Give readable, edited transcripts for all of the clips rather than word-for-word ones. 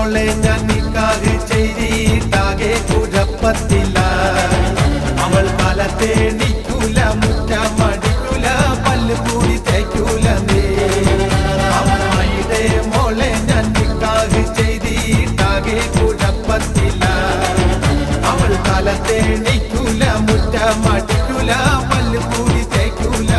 മോളെ ഞാൻ നിക്കാഹ് ചെയ്തിട്ടാകെ കുഴപ്പത്തില്ല. അവൾ കാലത്തെ നിക്കൂല, മുറ്റമടിക്കൂല, പല്ല് കൂടി തേക്കൂല. അമ്മായിടെ മോളെ ഞാൻ നിക്കാഹ് ചെയ്തിട്ടാകെ കുഴപ്പത്തില്ല. അവൾ കാലത്തെ നിക്കൂല, മുറ്റമടിക്കൂല, പല്ല് കൂടി തേക്കൂല.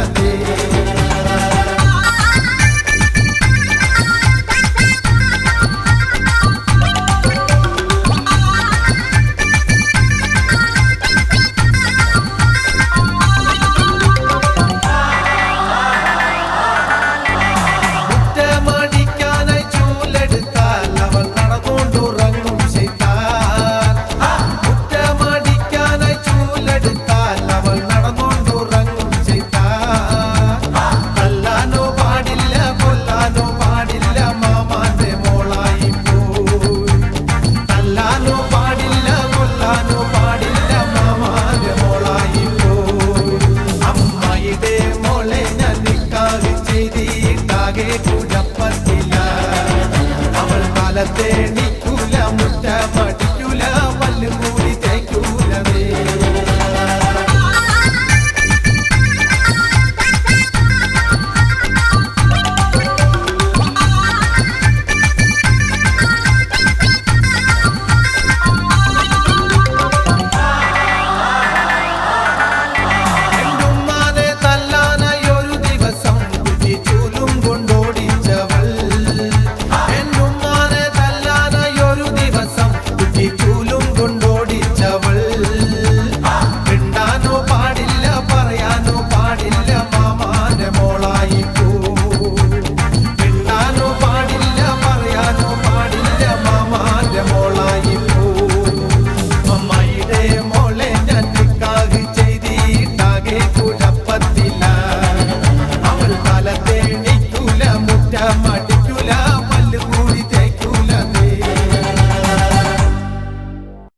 കുഴപ്പത്തില്ല, അവൾ കാലത്തെ